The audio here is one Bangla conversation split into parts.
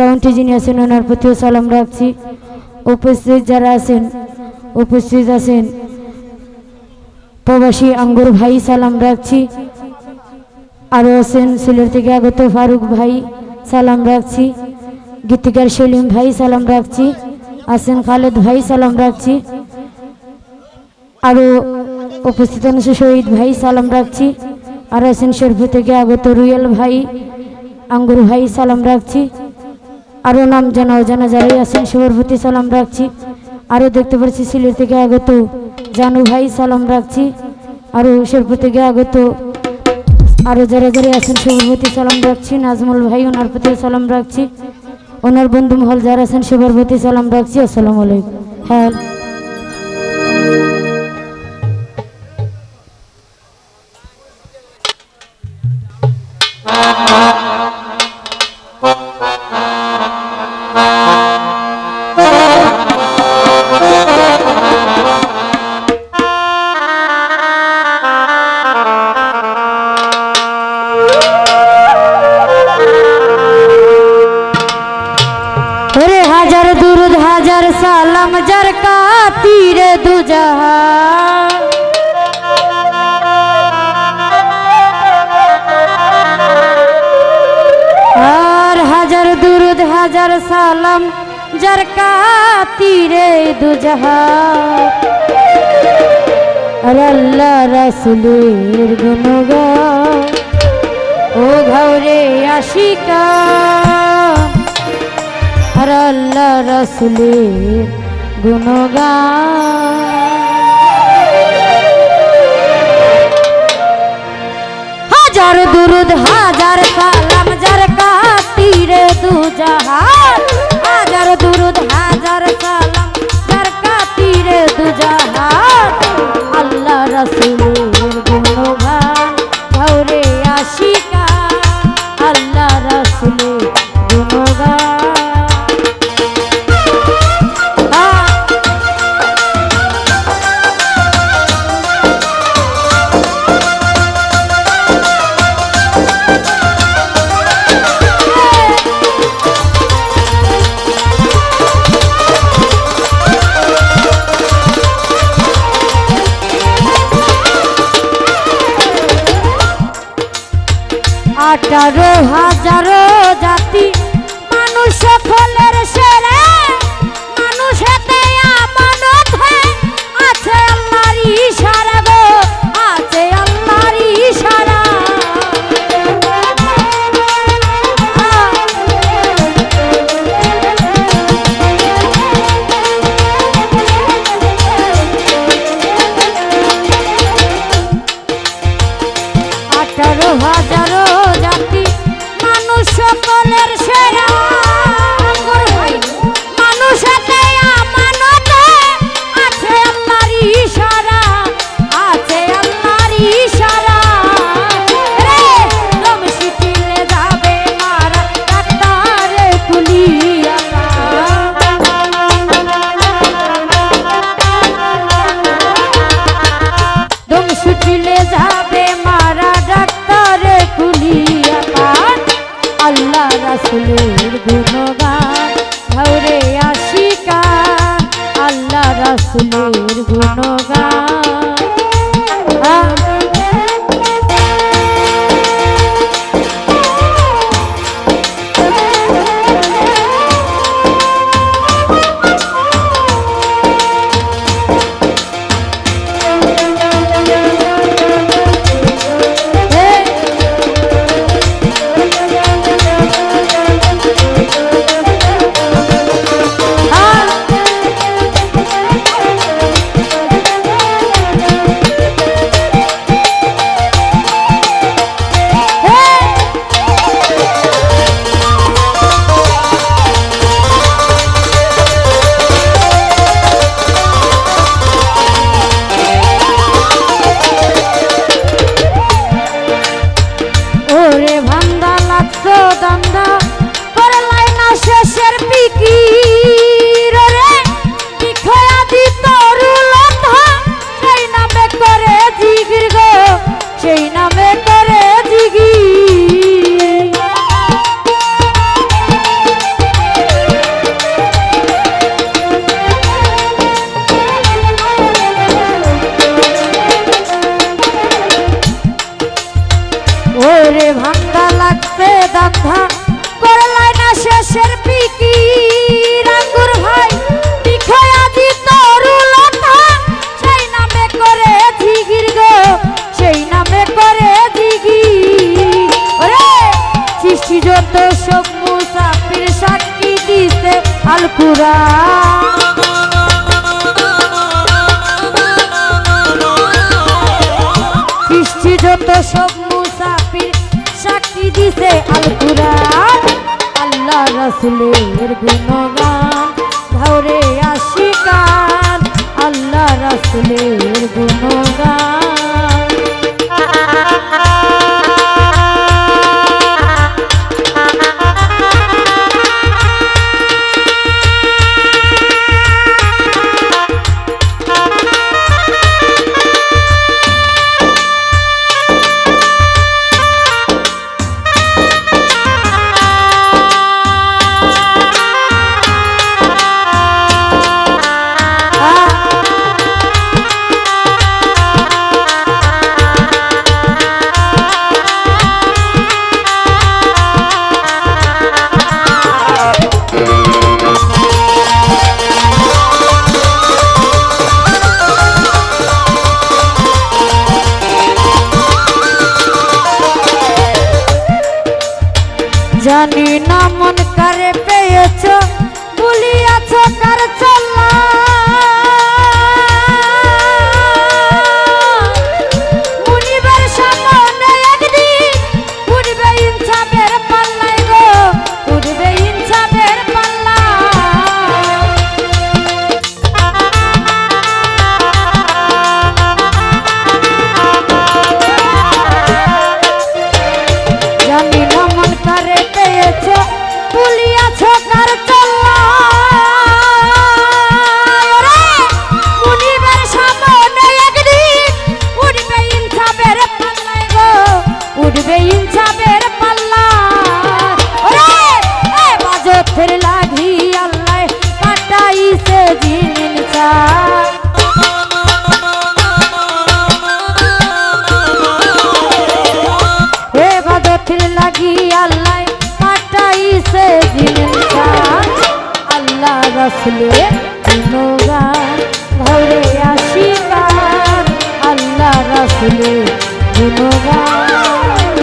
সাউন্ডে যিনি আছেন ওনার প্রতিও সালাম রাখছি। উপস্থিত যারা আছেন উপস্থিত আছেন প্রবাসী আঙ্গুর ভাই সালাম রাখছি। আরও আছেন সিলেট থেকে আগত ফারুক ভাই সালাম রাখছি। গীতিকার সেলিম ভাই সালাম রাখছি। আছেন খালেদ ভাই সালাম রাখছি। আরও উপস্থিত আছে শহীদ ভাই সালাম রাখছি। আর আছেন শেরপুর থেকে আগত রুয়েল ভাই আঙ্গুর ভাই সালাম রাখছি। আরও নাম জানা অজানা যারাই আছেন সবার প্রতি সালাম রাখছি। আরও দেখতে পাচ্ছি সিলেট থেকে আগত জানু ভাই সালাম রাখছি। আরও শেরপুর থেকে আগত আরও যারা যারা আছেন সবার প্রতি সালাম রাখছি। নাজমুল ভাই ওনার প্রতি সালাম রাখছি। ওনার বন্ধু মহল যারা আছেন সবার প্রতি সালাম রাখছি। আসসালামু আলাইকুম। হ্যাঁ হাজার দুরুদ হাজার সালাম যার কাতিরে দুজাহান আর হাজার দুরুদ হাজার সালাম যার কাতিরে দুজাহান আর আল্লাহ রাসূলের গুণগান ও ঘরে আশিকা আর আল্লাহ রাসূলের গুণগান হাজার দুরুদ হাজার সালাম যার কাতিরে দুজাহান হাজার দুরুদ হাজার সালাম যার কাতিরে দুজাহান আল্লাহ রাসূলের গুণগান ঘরে আশিকা আল্লাহ রাসূলের গুণগান আঠারো হাজারো জাতি মানুষ সকলের সেরা মানুষ হাতে আমানত আছে আল্লাহর ইশারা গো আছে আল্লাহর ইশারা আঠারো হাজারো জাতি মানুষ সকলের সেরা মানুষ হাতে আমানত আছে আল্লাহর ইশারা আছে আল্লাহর ইশারা রে দম শিখিলে যাবে মারা ডাক্তারে কুলিয়া দম শিখিলে যাবে মারা ডাক্তারে কুলিয়া আল্লাহ রাসূলের গুণগান ঘরে আশিকা আল্লাহ রাসূলের গুণগান বয়সের ফিকির আঙ্গুর ভাই বিখয়া দি তরুলতা সেই নামে করে জিগির গো সেই নামে করে জিগির ওরে সৃষ্টি যত সব মুসাফির সাক্ষী দিছে আল কুরআন সৃষ্টি যত সব মুসাফির সাক্ষী দিছে আল কুরআন আল্লাহ রাসূলের গুণগান ধরে আশিকান আল্লাহ রাসূলের গুণগান জানি না মন কারে পেয়েছ ভুলিয়াছ কার চলা মুনিবের সামনে একদিন উঠবে ইনসাফের পাল্লায় গো উঠবে ইনসাফের পাল্লা জানি না মন কারে ভুলিয়াছ কার চলা মুনিবের সামনে একদিন উঠবে ইনসাফের পাল্লায় গো উঠবে ইনসাফের পাল্লা ওরে এ বাজতের লাগি আল্লাহ কাটাইছে জিনিন চা এ বাজতের লাগি আল্লাহ কাটাইছে জিনিন চা আল্লাহ রাসূলের গুণগান ধরে আশিকান আল্লাহ রাসূলের গুণগান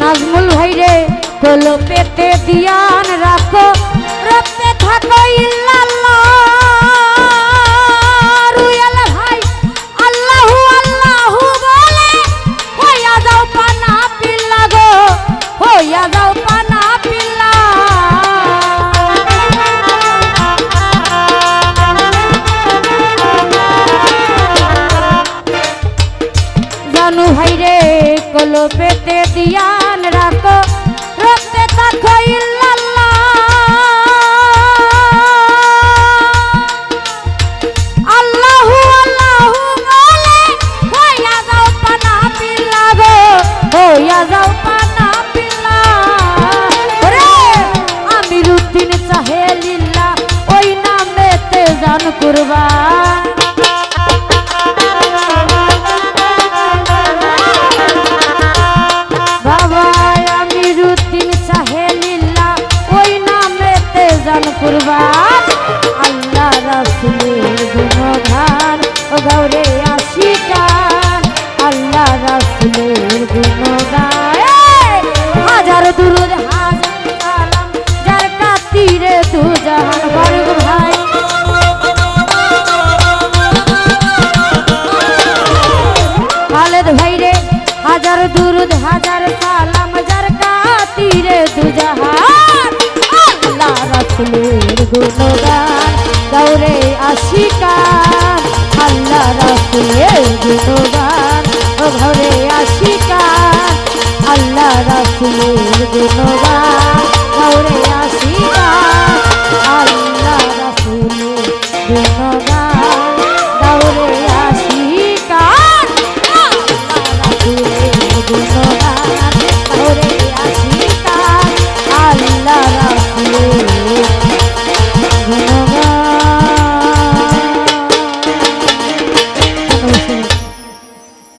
নাজমুল ভাই রে কলো পেতে দিয়ান রাখো রতে থাকো ইল্লাল্লাহ রুয়াল ভাই আল্লাহু আল্লাহু বলে হইয়া যাও পানা পিল্লা গো হইয়া যাও পানা পিল্লা জানু ভাই রে কলো পেতে দিয়ান রাখো রতে থাকো ইল্লাল্লাহ আল্লাহু আল্লাহু বলে হইয়া যাও পানা পিল্লা গো হইয়া যাও পানা পিল্লা ওরে আমিরুদ্দিন সাহেলিল্লাহ ওই নামেতে জান কুরবান কুরবান আল্লাহ রাসূলের গুণগান ও গৌরে আশিকান আল্লাহ রাসূলের গুণগান হাজার দুরূদ হাজার সালাম যার কাতিরে তু জাহান ফারুক ভাই খালেদ ভাই রে হাজার দুরূদ হাজার সালাম যার কাতিরে তু জাহান আল্লাহ রাসূলের গুণগান গৌরে আশিকান আল্লাহ রাসূলের গুণগান ও ঘরে আশিকান আল্লাহ রাসূলের গুণগান